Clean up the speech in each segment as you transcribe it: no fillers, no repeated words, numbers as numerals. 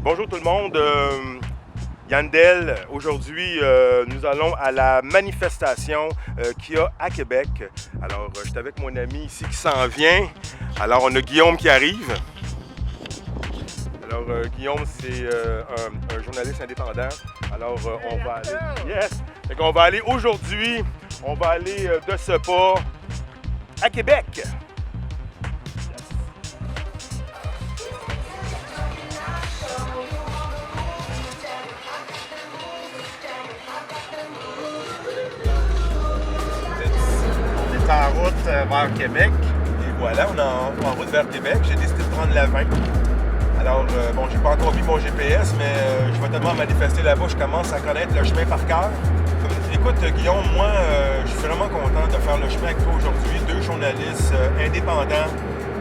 Bonjour tout le monde, Yandel. Aujourd'hui, nous allons à la manifestation qu'il y a à Québec. Alors, je suis avec mon ami ici qui s'en vient. Alors, on a Guillaume qui arrive. Alors, Guillaume, c'est un journaliste indépendant. Alors, on va aller... Yes! Fait qu'on va aller aujourd'hui, on va aller de ce pas à Québec. En route vers Québec. Et voilà, on est en route vers Québec. J'ai décidé de prendre la 20. Alors, bon, j'ai pas encore mis mon GPS, mais je vais tellement manifester là-bas, je commence à connaître le chemin par cœur. Écoute, Guillaume, moi, je suis vraiment content de faire le chemin avec toi aujourd'hui. Deux journalistes indépendants.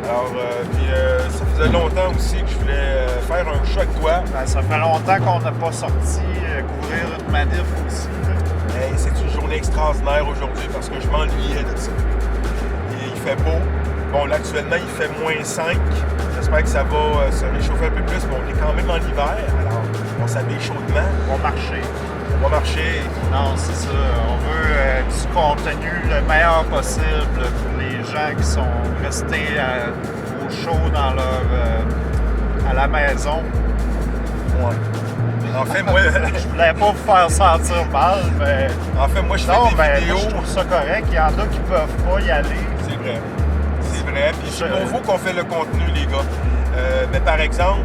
Alors, puis ça faisait longtemps aussi que je voulais faire un show avec toi. Ben, ça fait longtemps qu'on n'a pas sorti couvrir une manif aussi. Hey, c'est une journée extraordinaire aujourd'hui parce que je m'ennuyais de ça. Et il fait beau. Bon, là, actuellement, il fait -5. J'espère que ça va se réchauffer un peu plus, mais on est quand même en hiver. Alors, on s'habille chaudement. On va marcher. On va marcher. Non, c'est ça. On veut du contenu le meilleur possible pour les gens qui sont restés au chaud dans à la maison. Ouais. En fait, moi... je voulais pas vous faire sentir mal, mais... En fait, moi, je fais des vidéos... Moi, je trouve ça correct. Il y en a qui peuvent pas y aller. C'est vrai. C'est vrai. Puis c'est pour vous qu'on fait le contenu, les gars. Mais par exemple,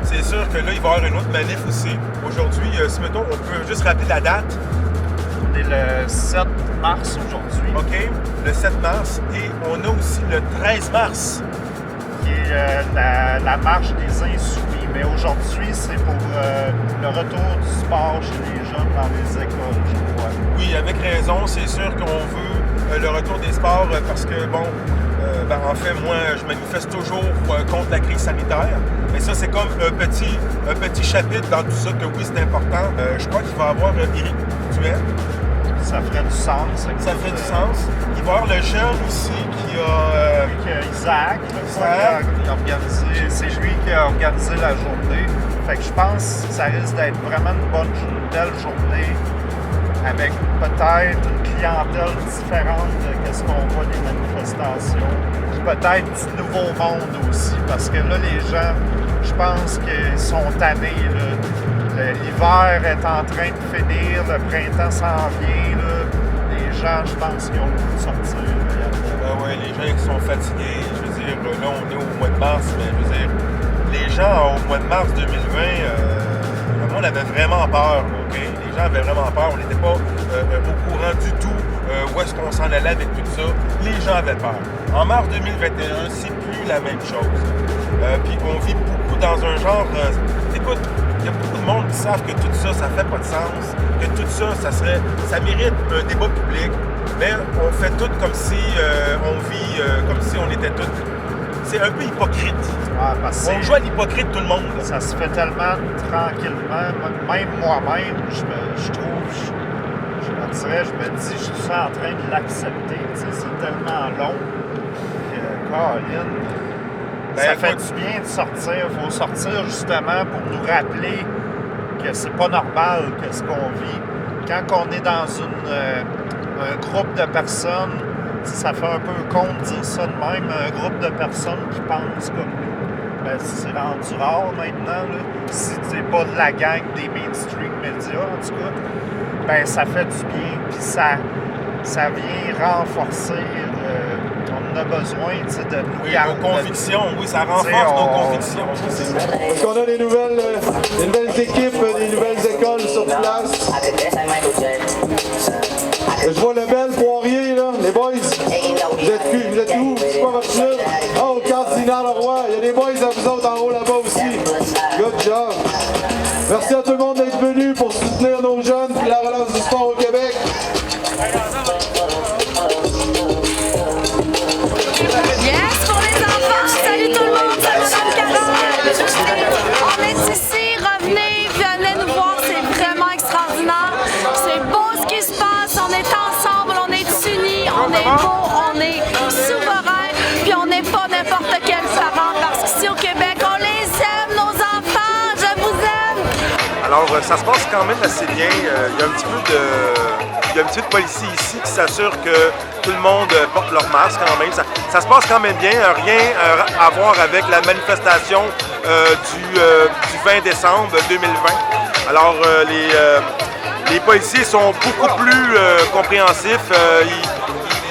c'est sûr que là, il va y avoir une autre manif aussi. Aujourd'hui, si mettons, on peut juste rappeler la date. C'est le 7 mars aujourd'hui. OK. Le 7 mars. Et on a aussi le 13 mars. Qui est la marche des insoumis. Mais aujourd'hui, c'est pour le retour du sport chez les jeunes dans les écoles, je crois. Oui, avec raison. C'est sûr qu'on veut le retour des sports parce que, bon, en fait, moi, je manifeste toujours contre la crise sanitaire. Mais ça, c'est comme un petit chapitre dans tout ça que oui, c'est important. Je crois qu'il va y avoir Éric Duhaime. Ça ferait du sens. Ça ferait du sens. Il va y avoir le jeune aussi qui a... Isaac. C'est lui qui a organisé la journée. Fait que je pense que ça risque d'être vraiment une belle journée avec peut-être une clientèle différente de ce qu'on voit des manifestations. Peut-être du nouveau monde aussi. Parce que là, les gens, je pense qu'ils sont tannés. L'hiver est en train de finir, le printemps s'en vient. Là. Les gens, je pense qu'ils ont le goût de sortir. Oui, les gens qui sont fatigués. Je veux dire, là, on est au mois de mars, mais je veux dire, les gens au mois de mars 2020, le monde avait vraiment peur. OK? Les gens avaient vraiment peur. On n'était pas au courant du tout où est-ce qu'on s'en allait avec tout ça. Les gens avaient peur. En mars 2021, c'est plus la même chose. Puis on vit beaucoup dans un genre... écoute, il y a beaucoup de monde qui savent que tout ça, ça fait pas de sens, que tout ça, ça mérite un débat public, mais on fait tout comme si on vit, comme si on était tous... C'est un peu hypocrite. On joue à l'hypocrite tout le monde. Là. Ça se fait tellement tranquillement, même moi-même, je trouve, je me dis, je suis en train de l'accepter, c'est tellement long. Caroline... Ça fait du bien de sortir. Il faut sortir justement pour nous rappeler que c'est pas normal que ce qu'on vit. Quand on est dans un groupe de personnes, ça fait un peu con de dire ça de même, un groupe de personnes qui pensent comme nous. Ben, c'est rendu rare maintenant. Là. Si tu n'es pas de la gang des mainstream médias, en tout cas, ben, ça fait du bien. Puis ça vient renforcer... on a besoin de nous garder. Nos convictions, oui, ça renforce nos convictions. Parce qu'on a des nouvelles équipes, des nouvelles écoles sur place. Je vois le bel Poirier, là, les boys. Vous êtes où? C'est quoi votre club? Oh, Cardinal Roy. Il y a des boys à vous autres en haut là-bas aussi. Good job. Merci à tout le monde d'être venu pour soutenir nos jeunes et la relance du sport au Québec. On est ici, venez nous voir, c'est vraiment extraordinaire. C'est beau ce qui se passe, on est ensemble, on est unis, on est beau, on est souverain, puis on n'est pas n'importe quel parent parce qu'ici au Québec, on les aime, nos enfants. Alors, ça se passe quand même assez bien. Il y a un petit peu de policiers ici qui s'assurent que tout le monde porte leur masque quand même. Ça se passe quand même bien. Rien à voir avec la manifestation du 20 décembre 2020. Alors, les policiers sont beaucoup plus compréhensifs.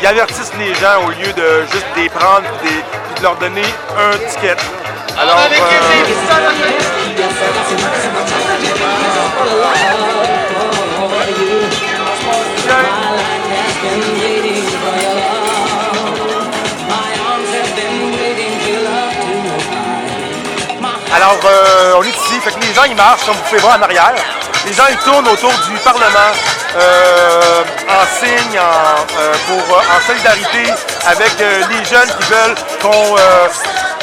Ils avertissent les gens au lieu de juste les prendre et de leur donner un ticket. Alors, on est ici, fait que les gens ils marchent comme vous pouvez voir en arrière. Les gens ils tournent autour du Parlement en signe, en solidarité avec les jeunes qui veulent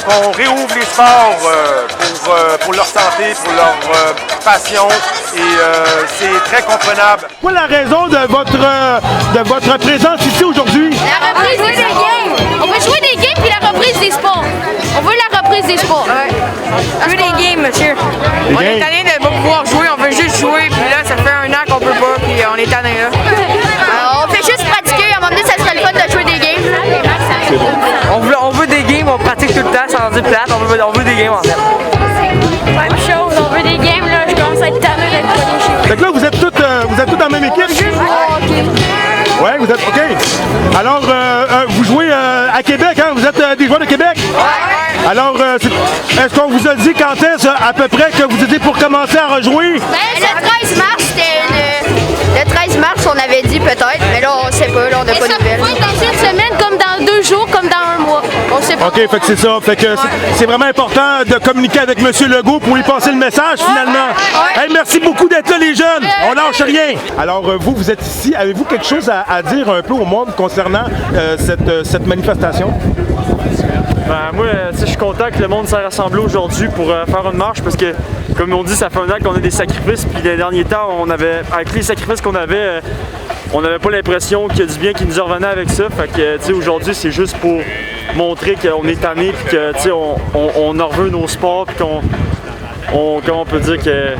qu'on réouvre les sports pour leur santé, pour leur passion, et c'est très comprenable. Quelle est la raison de votre présence ici aujourd'hui? La reprise des games. On veut jouer des games puis la reprise des sports. On veut la reprise des sports. Jouer des games, monsieur. On est tanné de ne pas pouvoir jouer, on veut juste jouer, puis là, ça fait un an qu'on peut pas, puis on est tanné là. On fait juste pratiquer, à un moment donné, ça serait le fun de jouer des games. C'est bon. On veut des games, on pratique tout le temps, ça rendu plate, on veut des games en fait. Même chose, on veut des games, là, je commence à être tanné d'être collé chez vous. Fait que là, vous êtes toutes dans la même équipe? Ouais, vous êtes OK. Alors, vous jouez à Québec, hein? Vous êtes des joueurs de Québec? Ouais. Alors, est-ce qu'on vous a dit quand est-ce à peu près que vous étiez pour commencer à rejouer? Ben, le 13 mars, le 13 mars, on avait dit peut-être, mais là, on sait pas, là, on n'a pas de nouvelles. Ça peut être dans une semaine, comme dans 2 jours, comme dans un mois. On sait pas. OK, fait que c'est ça. Fait que c'est vraiment important de communiquer avec M. Legault pour lui passer le message, finalement. Hey, merci beaucoup d'être là, les jeunes. On lâche rien. Alors, vous êtes ici. Avez-vous quelque chose à dire un peu au monde concernant cette manifestation? Ben, moi, je suis content que le monde s'est rassemblé aujourd'hui pour faire une marche parce que, comme on dit, ça fait un an qu'on a des sacrifices. Puis les derniers temps, avec les sacrifices qu'on avait, on n'avait pas l'impression qu'il y a du bien qui nous revenait avec ça. Fait que, tu sais, aujourd'hui, c'est juste pour montrer qu'on est tanné puis que, tu sais, on en reveut nos sports puis comment on peut dire que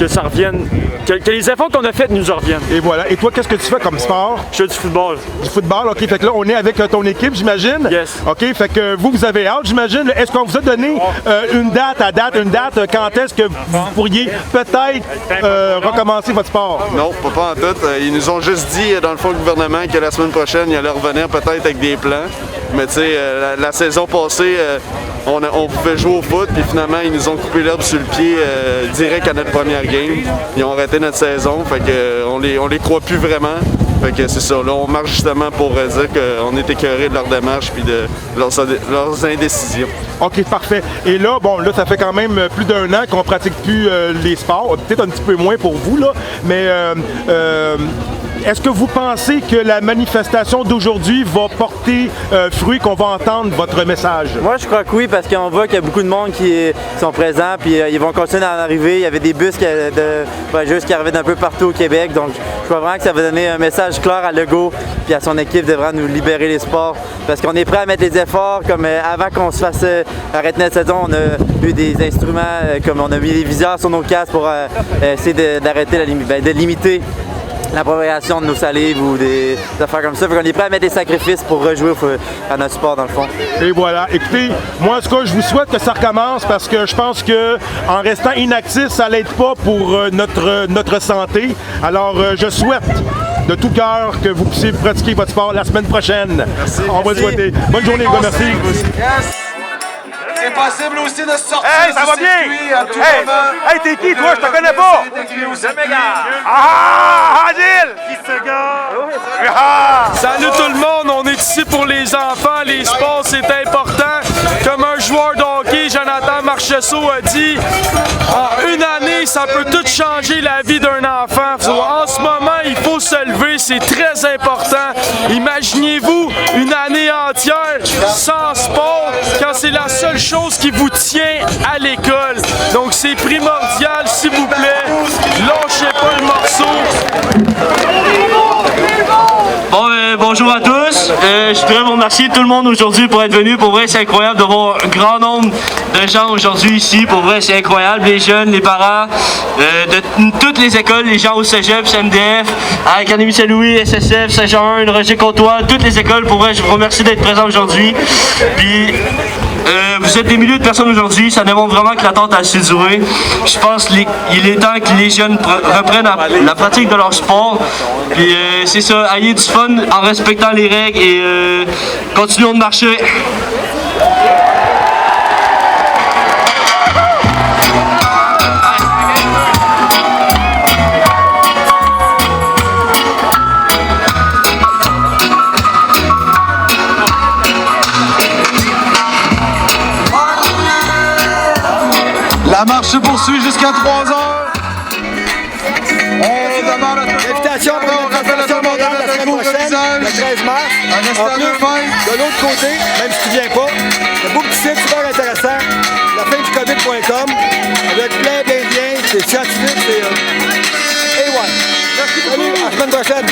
ça revienne, que les efforts qu'on a faits nous reviennent. Et voilà. Et toi, qu'est-ce que tu fais comme sport? Je fais du football. Du football, OK. Fait que là, on est avec ton équipe, j'imagine? Yes. OK. Fait que vous avez hâte, j'imagine. Est-ce qu'on vous a donné une date quand est-ce que vous pourriez peut-être recommencer votre sport? Non, pas en tout. Ils nous ont juste dit, dans le fond, le gouvernement, que la semaine prochaine, il allait revenir peut-être avec des plans. Mais tu sais, la saison passée, on pouvait jouer au foot, puis finalement, ils nous ont coupé l'herbe sur le pied direct à notre première game. Ils ont arrêté notre saison, fait que on les croit plus vraiment. Fait que c'est ça, là, on marche justement pour dire qu'on est écœuré de leur démarche puis de leurs indécisions. OK, parfait. Et là, bon, là, ça fait quand même plus d'1 an qu'on pratique plus les sports. Peut-être un petit peu moins pour vous, là, mais est-ce que vous pensez que la manifestation d'aujourd'hui va porter fruit, qu'on va entendre votre message? Moi, je crois que oui, parce qu'on voit qu'il y a beaucoup de monde qui sont présents, puis ils vont continuer à en arriver. Il y avait des bus qui arrivaient d'un peu partout au Québec, donc je crois vraiment que ça va donner un message clair à Legault puis à son équipe de vraiment nous libérer les sports, parce qu'on est prêt à mettre les efforts, comme avant qu'on se fasse arrêter notre saison, on a eu des instruments, comme on a mis des viseurs sur nos casques pour essayer d'arrêter, de limiter la propagation de nos salives ou des affaires comme ça. Fait qu'on est prêt à mettre des sacrifices pour rejouer à notre sport, dans le fond. Et voilà. Écoutez, moi, en tout cas, je vous souhaite que ça recommence parce que je pense qu'en restant inactif, ça l'aide pas pour notre santé. Alors, je souhaite de tout cœur que vous puissiez pratiquer votre sport la semaine prochaine. Merci. On va le souhaiter. Bonne journée, les gars. Merci. Yes. C'est possible aussi de sortir. Hey, ça va bien! À tout moment. Hey, t'es qui, toi? Je te connais pas! Ah! Adil! Qui ce gars? Salut tout le monde, on est ici pour les enfants, les sports c'est important. Comme un joueur de hockey, Jonathan Marchessault a dit, en une année, ça peut tout changer la vie d'un enfant. En ce moment, il faut se lever, c'est très important. Imaginez-vous une année entière sans sport quand c'est la seule chose qui vous tient à l'école. Donc c'est primordial, s'il vous plaît, lâchez pas le morceau. Bon, bonjour Bonjour à tous. Je voudrais vous remercier tout le monde aujourd'hui pour être venu. Pour vrai, c'est incroyable de voir un grand nombre de gens aujourd'hui ici. Pour vrai, c'est incroyable. Les jeunes, les parents, de toutes les écoles, les gens au Cégep, CMDF, à l'Académie Saint-Louis, SSF, Saint-Jean, Roger Comtois, toutes les écoles. Pour vrai, je vous remercie d'être présents aujourd'hui. Puis, vous êtes des milliers de personnes aujourd'hui, ça démontre vraiment que l'attente a assez duré. Je pense qu'il est temps que les jeunes reprennent la pratique de leur sport. Puis c'est ça, ayez du fun en respectant les règles et continuons de marcher. La marche se poursuit jusqu'à 3 heures. On demande à tout le monde. Invitation pour la présentation mondiale la semaine prochaine, le 13 mars. De l'autre côté, même si tu viens pas, un beau petit site super intéressant, lafinducovid.com, avec plein d'Indiens, c'est scientifique, c'est A1. Merci beaucoup. Salut, à la semaine prochaine.